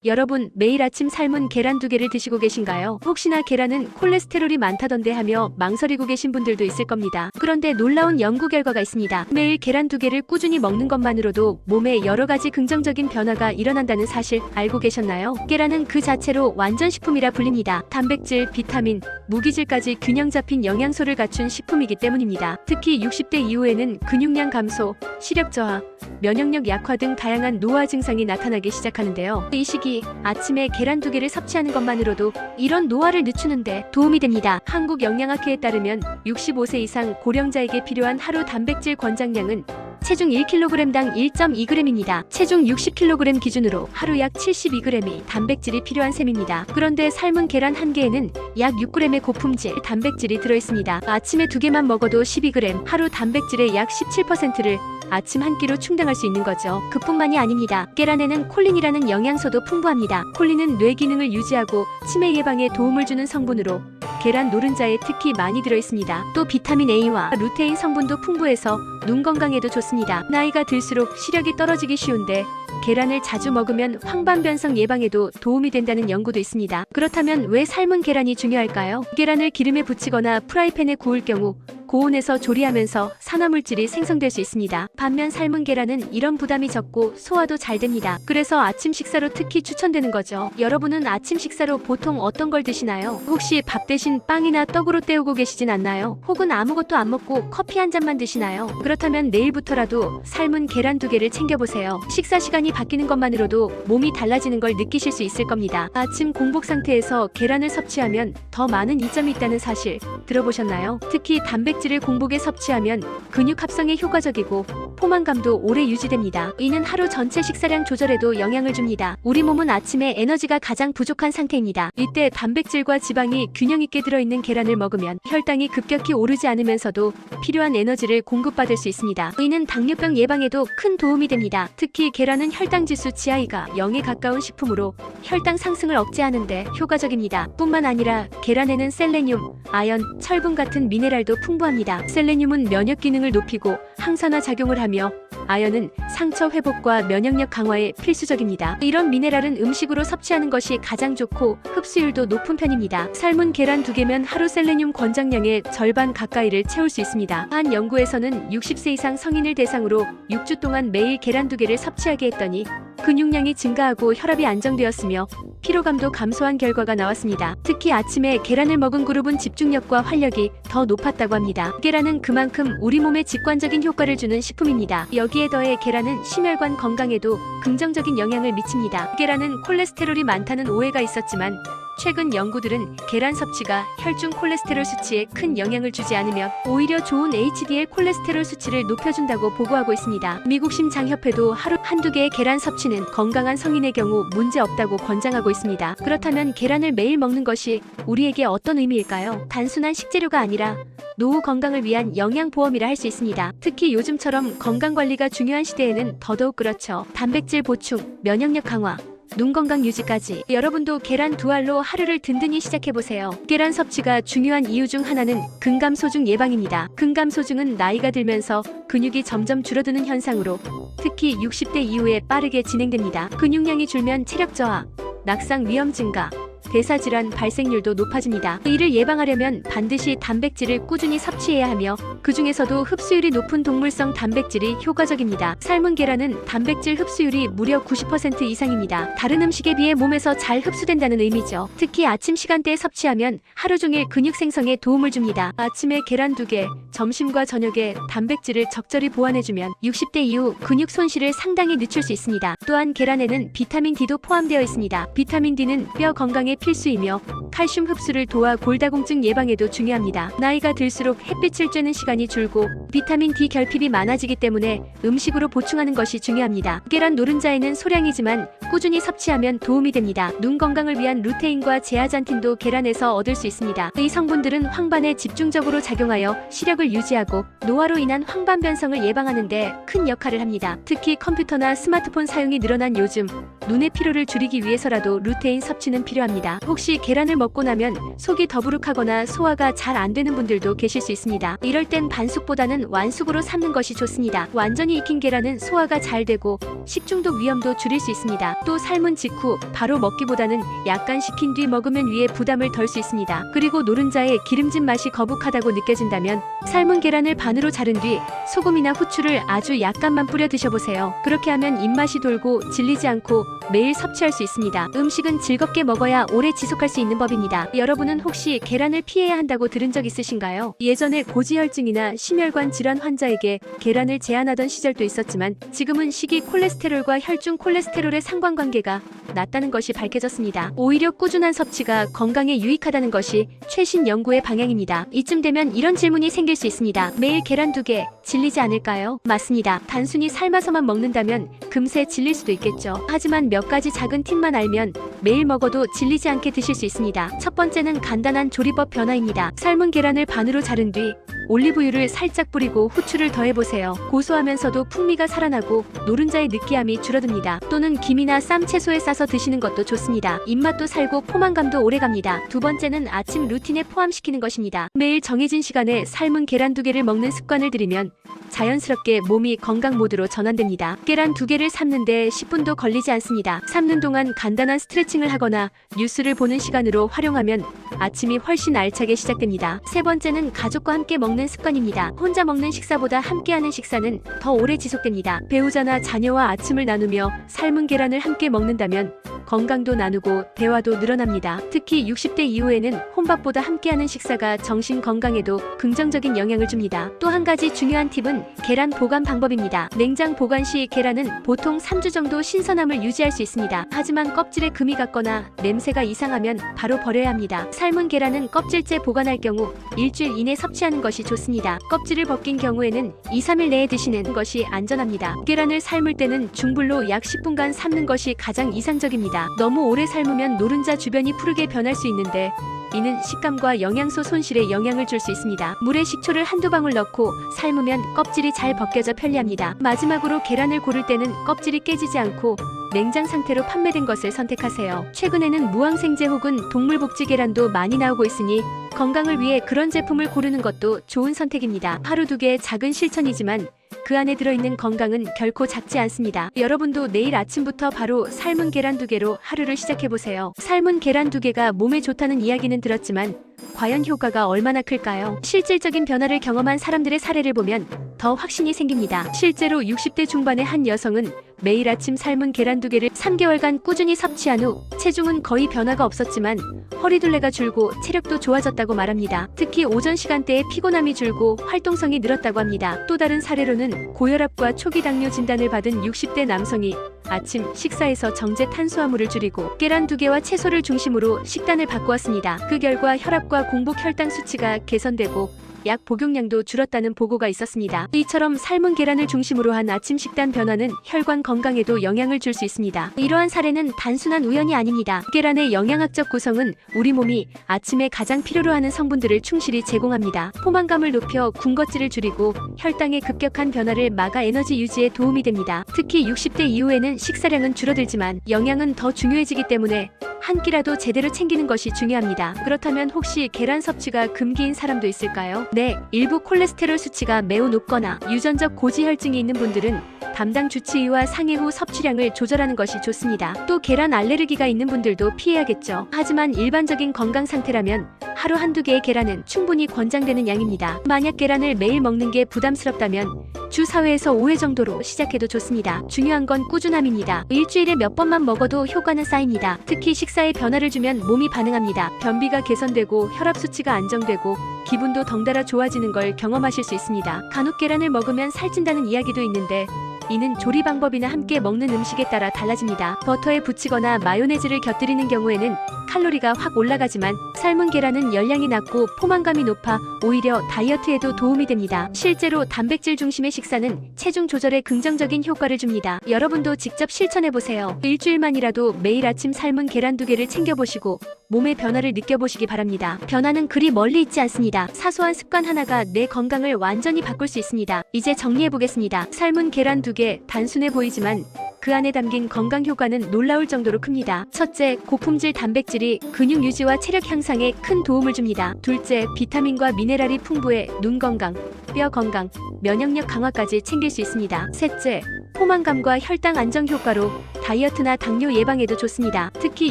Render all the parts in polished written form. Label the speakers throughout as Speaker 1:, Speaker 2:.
Speaker 1: 여러분, 매일 아침 삶은 계란 2개를 드시고 계신가요? 혹시나 계란은 콜레스테롤이 많다던데 하며 망설이고 계신 분들도 있을 겁니다. 그런데 놀라운 연구 결과가 있습니다. 매일 계란 2개를 꾸준히 먹는 것만으로도 몸에 여러 가지 긍정적인 변화가 일어난다는 사실 알고 계셨나요? 계란은 그 자체로 완전 식품이라 불립니다. 단백질, 비타민, 무기질까지 균형 잡힌 영양소를 갖춘 식품이기 때문입니다. 특히 60대 이후에는 근육량 감소, 시력 저하, 면역력 약화 등 다양한 노화 증상이 나타나기 시작하는데요. 이 시기 아침에 계란 2개를 섭취하는 것만으로도 이런 노화를 늦추는데 도움이 됩니다. 한국영양학회에 따르면 65세 이상 고령자에게 필요한 하루 단백질 권장량은 체중 1kg당 1.2g입니다. 체중 60kg 기준으로 하루 약 72g이 단백질이 필요한 셈입니다. 그런데 삶은 계란 1개에는 약 6g의 고품질 단백질이 들어있습니다. 아침에 2개만 먹어도 12g, 하루 단백질의 약 17%를 아침 한 끼로 충당할 수 있는 거죠. 그뿐만이 아닙니다. 계란에는 콜린이라는 영양소도 풍부합니다. 콜린은 뇌 기능을 유지하고 치매 예방에 도움을 주는 성분으로 계란 노른자에 특히 많이 들어있습니다. 또 비타민 A와 루테인 성분도 풍부해서 눈 건강에도 좋습니다. 나이가 들수록 시력이 떨어지기 쉬운데 계란을 자주 먹으면 황반변성 예방에도 도움이 된다는 연구도 있습니다. 그렇다면 왜 삶은 계란이 중요할까요? 계란을 기름에 부치거나 프라이팬에 구울 경우 고온에서 조리하면서 산화물질이 생성될 수 있습니다. 반면 삶은 계란은 이런 부담이 적고 소화도 잘 됩니다. 그래서 아침 식사로 특히 추천되는 거죠. 여러분은 아침 식사로 보통 어떤 걸 드시나요? 혹시 밥 대신 빵이나 떡으로 때우고 계시진 않나요? 혹은 아무것도 안 먹고 커피 한 잔만 드시나요? 그렇다면 내일부터라도 삶은 계란 2개를 챙겨보세요. 식사 시간이 바뀌는 것만으로도 몸이 달라지는 걸 느끼실 수 있을 겁니다. 아침 공복 상태에서 계란을 섭취하면 더 많은 이점이 있다는 사실 들어보셨나요? 특히 단백질을 공복에 섭취하면 근육 합성에 효과적이고 포만감도 오래 유지됩니다. 이는 하루 전체 식사량 조절에도 영향을 줍니다. 우리 몸은 아침에 에너지가 가장 부족한 상태입니다. 이때 단백질과 지방이 균형 있게 들어있는 계란을 먹으면 혈당이 급격히 오르지 않으면서도 필요한 에너지를 공급받을 수 있습니다. 이는 당뇨병 예방에도 큰 도움이 됩니다. 특히 계란은 혈당지수 GI가 0에 가까운 식품으로 혈당 상승을 억제하는 데 효과적입니다. 뿐만 아니라 계란에는 셀레늄, 아연, 철분 같은 미네랄도 풍부합니다. 셀레늄은 면역 기능을 높이고 항산화 작용을 하며 아연은 상처 회복과 면역력 강화에 필수적입니다. 이런 미네랄은 음식으로 섭취하는 것이 가장 좋고 흡수율도 높은 편입니다. 삶은 계란 2개면 하루 셀레늄 권장량의 절반 가까이를 채울 수 있습니다. 한 연구에서는 60세 이상 성인을 대상으로 6주 동안 매일 계란 2개를 섭취하게 했더니 근육량이 증가하고 혈압이 안정되었으며 피로감도 감소한 결과가 나왔습니다. 특히 아침에 계란을 먹은 그룹은 집중력과 활력이 더 높았다고 합니다. 계란은 그만큼 우리 몸에 직관적인 효과를 주는 식품입니다. 여기에 더해 계란은 심혈관 건강에도 긍정적인 영향을 미칩니다. 계란은 콜레스테롤이 많다는 오해가 있었지만 최근 연구들은 계란 섭취가 혈중 콜레스테롤 수치에 큰 영향을 주지 않으며 오히려 좋은 HDL 콜레스테롤 수치를 높여준다고 보고하고 있습니다. 미국 심장협회도 하루 한두 개의 계란 섭취는 건강한 성인의 경우 문제 없다고 권장하고 있습니다. 그렇다면 계란을 매일 먹는 것이 우리에게 어떤 의미일까요? 단순한 식재료가 아니라 노후 건강을 위한 영양보험이라 할 수 있습니다. 특히 요즘처럼 건강관리가 중요한 시대에는 더더욱 그렇죠. 단백질 보충, 면역력 강화, 눈 건강 유지까지 여러분도 계란 2알로 하루를 든든히 시작해보세요. 계란 섭취가 중요한 이유 중 하나는 근감소증 예방입니다. 근감소증은 나이가 들면서 근육이 점점 줄어드는 현상으로 특히 60대 이후에 빠르게 진행됩니다. 근육량이 줄면 체력 저하, 낙상 위험 증가, 대사질환 발생률도 높아집니다. 이를 예방하려면 반드시 단백질을 꾸준히 섭취해야 하며 그 중에서도 흡수율이 높은 동물성 단백질이 효과적입니다. 삶은 계란은 단백질 흡수율이 무려 90% 이상입니다. 다른 음식에 비해 몸에서 잘 흡수된다는 의미죠. 특히 아침 시간대에 섭취하면 하루 종일 근육 생성에 도움을 줍니다. 아침에 계란 2개, 점심과 저녁에 단백질을 적절히 보완해주면 60대 이후 근육 손실을 상당히 늦출 수 있습니다. 또한 계란에는 비타민 D도 포함되어 있습니다. 비타민 D는 뼈 건강에 필수이며 칼슘 흡수를 도와 골다공증 예방에도 중요합니다. 나이가 들수록 햇빛을 쬐는 시간이 줄고 비타민 D 결핍이 많아지기 때문에 음식으로 보충하는 것이 중요합니다. 계란 노른자에는 소량이지만 꾸준히 섭취하면 도움이 됩니다. 눈 건강을 위한 루테인과 제아잔틴도 계란에서 얻을 수 있습니다. 이 성분들은 황반에 집중적으로 작용하여 시력을 유지하고 노화로 인한 황반 변성을 예방하는 데 큰 역할을 합니다. 특히 컴퓨터나 스마트폰 사용이 늘어난 요즘 눈의 피로를 줄이기 위해서라도 루테인 섭취는 필요합니다. 있습니다. 혹시 계란을 먹고 나면 속이 더부룩하거나 소화가 잘 안 되는 분들도 계실 수 있습니다. 이럴 땐 반숙보다는 완숙으로 삶는 것이 좋습니다. 완전히 익힌 계란은 소화가 잘 되고 식중독 위험도 줄일 수 있습니다. 또 삶은 직후 바로 먹기보다는 약간 식힌 뒤 먹으면 위에 부담을 덜 수 있습니다. 그리고 노른자의 기름진 맛이 거북하다고 느껴진다면 삶은 계란을 반으로 자른 뒤 소금이나 후추를 아주 약간만 뿌려 드셔보세요. 그렇게 하면 입맛이 돌고 질리지 않고 매일 섭취할 수 있습니다. 음식은 즐겁게 먹어야 오래 지속할 수 있는 법입니다. 여러분은 혹시 계란을 피해야 한다고 들은 적 있으신가요? 예전에 고지혈증이나 심혈관 질환 환자에게 계란을 제한하던 시절도 있었지만 지금은 식이 콜레스테롤과 혈중 콜레스테롤의 상관관계가 낮다는 것이 밝혀졌습니다. 오히려 꾸준한 섭취가 건강에 유익하다는 것이 최신 연구의 방향입니다. 이쯤 되면 이런 질문이 생길 수 있습니다. 매일 계란 2개 질리지 않을까요? 맞습니다. 단순히 삶아서만 먹는다면 금세 질릴 수도 있겠죠. 하지만 몇 가지 작은 팁만 알면 매일 먹어도 질리지 않게 드실 수 있습니다. 첫 번째는 간단한 조리법 변화입니다. 삶은 계란을 반으로 자른 뒤 올리브유를 살짝 뿌리고 후추를 더해보세요. 고소하면서도 풍미가 살아나고 노른자의 느끼함이 줄어듭니다. 또는 김이나 쌈 채소에 싸서 드시는 것도 좋습니다. 입맛도 살고 포만감도 오래갑니다. 두 번째는 아침 루틴에 포함시키는 것입니다. 매일 정해진 시간에 삶은 계란 2개를 먹는 습관을 들이면 자연스럽게 몸이 건강 모드로 전환됩니다. 계란 2개를 삶는데 10분도 걸리지 않습니다. 삶는 동안 간단한 스트레칭을 하거나 뉴스를 보는 시간으로 활용하면 아침이 훨씬 알차게 시작됩니다. 세 번째는 가족과 함께 먹는 습관입니다. 혼자 먹는 식사보다 함께하는 식사는 더 오래 지속됩니다. 배우자나 자녀와 아침을 나누며 삶은 계란을 함께 먹는다면 건강도 나누고 대화도 늘어납니다. 특히 60대 이후에는 혼밥보다 함께하는 식사가 정신 건강에도 긍정적인 영향을 줍니다. 또 한 가지 중요한 팁은 계란 보관 방법입니다. 냉장 보관 시 계란은 보통 3주 정도 신선함을 유지할 수 있습니다. 하지만 껍질에 금이 갔거나 냄새가 이상하면 바로 버려야 합니다. 삶은 계란은 껍질째 보관할 경우 일주일 이내 섭취하는 것이 좋습니다. 껍질을 벗긴 경우에는 2-3일 내에 드시는 것이 안전합니다. 계란을 삶을 때는 중불로 약 10분간 삶는 것이 가장 이상적입니다. 너무 오래 삶으면 노른자 주변이 푸르게 변할 수 있는데 이는 식감과 영양소 손실에 영향을 줄 수 있습니다. 물에 식초를 한두 방울 넣고 삶으면 껍질이 잘 벗겨져 편리합니다. 마지막으로 계란을 고를 때는 껍질이 깨지지 않고 냉장 상태로 판매된 것을 선택하세요. 최근에는 무항생제 혹은 동물복지 계란도 많이 나오고 있으니 건강을 위해 그런 제품을 고르는 것도 좋은 선택입니다. 하루 2개 작은 실천이지만 그 안에 들어있는 건강은 결코 작지 않습니다. 여러분도 내일 아침부터 바로 삶은 계란 2개로 하루를 시작해보세요. 삶은 계란 2개가 몸에 좋다는 이야기는 들었지만 과연 효과가 얼마나 클까요? 실질적인 변화를 경험한 사람들의 사례를 보면 더 확신이 생깁니다. 실제로 60대 중반의 한 여성은 매일 아침 삶은 계란 2개를 3개월간 꾸준히 섭취한 후 체중은 거의 변화가 없었지만 허리둘레가 줄고 체력도 좋아졌다고 말합니다. 특히 오전 시간대에 피곤함이 줄고 활동성이 늘었다고 합니다. 또 다른 사례로는 고혈압과 초기 당뇨 진단을 받은 60대 남성이 아침 식사에서 정제 탄수화물을 줄이고 계란 2개와 채소를 중심으로 식단을 바꾸었습니다. 그 결과 혈압과 공복 혈당 수치가 개선되고 약 복용량도 줄었다는 보고가 있었습니다. 이처럼 삶은 계란을 중심으로 한 아침 식단 변화는 혈관 건강에도 영향을 줄 수 있습니다. 이러한 사례는 단순한 우연이 아닙니다. 계란의 영양학적 구성은 우리 몸이 아침에 가장 필요로 하는 성분들을 충실히 제공합니다. 포만감을 높여 군것질을 줄이고 혈당의 급격한 변화를 막아 에너지 유지에 도움이 됩니다. 특히 60대 이후에는 식사량은 줄어들지만 영양은 더 중요해지기 때문에 한 끼라도 제대로 챙기는 것이 중요합니다. 그렇다면 혹시 계란 섭취가 금기인 사람도 있을까요? 네, 일부 콜레스테롤 수치가 매우 높거나 유전적 고지혈증이 있는 분들은 담당 주치의와 상의 후 섭취량을 조절하는 것이 좋습니다. 또 계란 알레르기가 있는 분들도 피해야겠죠. 하지만 일반적인 건강 상태라면 하루 한두 개의 계란은 충분히 권장되는 양입니다. 만약 계란을 매일 먹는 게 부담스럽다면 주 4회에서 5회 정도로 시작해도 좋습니다. 중요한 건 꾸준함입니다. 일주일에 몇 번만 먹어도 효과는 쌓입니다. 특히 식사에 변화를 주면 몸이 반응합니다. 변비가 개선되고 혈압 수치가 안정되고 기분도 덩달아 좋아지는 걸 경험하실 수 있습니다. 간혹 계란을 먹으면 살찐다는 이야기도 있는데 이는 조리 방법이나 함께 먹는 음식에 따라 달라집니다. 버터에 부치거나 마요네즈를 곁들이는 경우에는 칼로리가 확 올라가지만 삶은 계란은 열량이 낮고 포만감이 높아 오히려 다이어트에도 도움이 됩니다. 실제로 단백질 중심의 식사는 체중 조절에 긍정적인 효과를 줍니다. 여러분도 직접 실천해보세요. 일주일만이라도 매일 아침 삶은 계란 2개를 챙겨보시고 몸의 변화를 느껴보시기 바랍니다. 변화는 그리 멀리 있지 않습니다. 사소한 습관 하나가 내 건강을 완전히 바꿀 수 있습니다. 이제 정리해보겠습니다. 삶은 계란 2개, 단순해 보이지만 그 안에 담긴 건강 효과는 놀라울 정도로 큽니다. 첫째, 고품질 단백질이 근육 유지와 체력 향상에 큰 도움을 줍니다. 둘째, 비타민과 미네랄이 풍부해 눈 건강, 뼈 건강, 면역력 강화까지 챙길 수 있습니다. 셋째, 포만감과 혈당 안정 효과로 다이어트나 당뇨 예방에도 좋습니다. 특히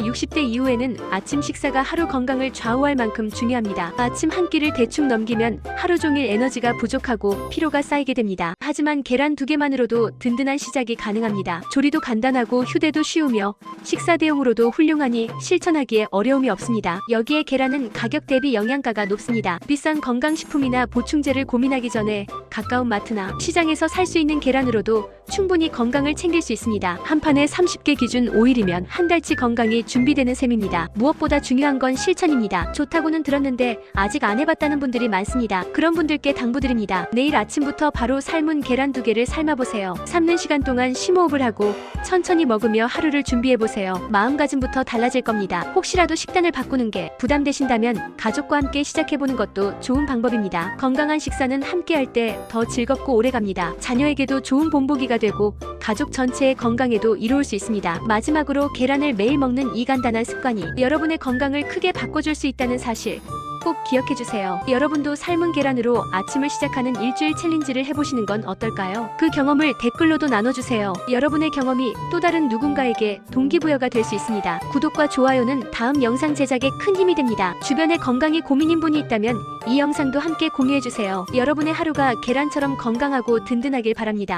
Speaker 1: 60대 이후에는 아침 식사가 하루 건강을 좌우할 만큼 중요합니다. 아침 한 끼를 대충 넘기면 하루 종일 에너지가 부족하고 피로가 쌓이게 됩니다. 하지만 계란 2개만으로도 든든한 시작이 가능합니다. 조리도 간단하고 휴대도 쉬우며 식사 대용으로도 훌륭하니 실천하기에 어려움이 없습니다. 여기에 계란은 가격 대비 영양가가 높습니다. 비싼 건강식품이나 보충제를 고민하기 전에 가까운 마트나 시장에서 살 수 있는 계란으로도 충분히 건강을 챙길 수 있습니다. 한 판에 30개 기준 5일이면 한 달치 건강이 준비되는 셈입니다. 무엇보다 중요한 건 실천입니다. 좋다고는 들었는데 아직 안 해봤다는 분들이 많습니다. 그런 분들께 당부드립니다. 내일 아침부터 바로 삶은 계란 2개를 삶아보세요. 삶는 시간 동안 심호흡을 하고 천천히 먹으며 하루를 준비해보세요. 마음가짐부터 달라질 겁니다. 혹시라도 식단을 바꾸는 게 부담되신다면 가족과 함께 시작해보는 것도 좋은 방법입니다. 건강한 식사는 함께 할 때 더 즐겁고 오래갑니다. 자녀에게도 좋은 본보기가 되고 가족 전체의 건강에도 이로울 수 있습니다. 마지막으로 계란을 매일 먹는 이 간단한 습관이 여러분의 건강을 크게 바꿔줄 수 있다는 사실 꼭 기억해주세요. 여러분도 삶은 계란으로 아침을 시작하는 일주일 챌린지를 해보시는 건 어떨까요? 그 경험을 댓글로도 나눠주세요. 여러분의 경험이 또 다른 누군가에게 동기부여가 될 수 있습니다. 구독과 좋아요는 다음 영상 제작에 큰 힘이 됩니다. 주변에 건강에 고민인 분이 있다면 이 영상도 함께 공유해주세요. 여러분의 하루가 계란처럼 건강하고 든든하길 바랍니다.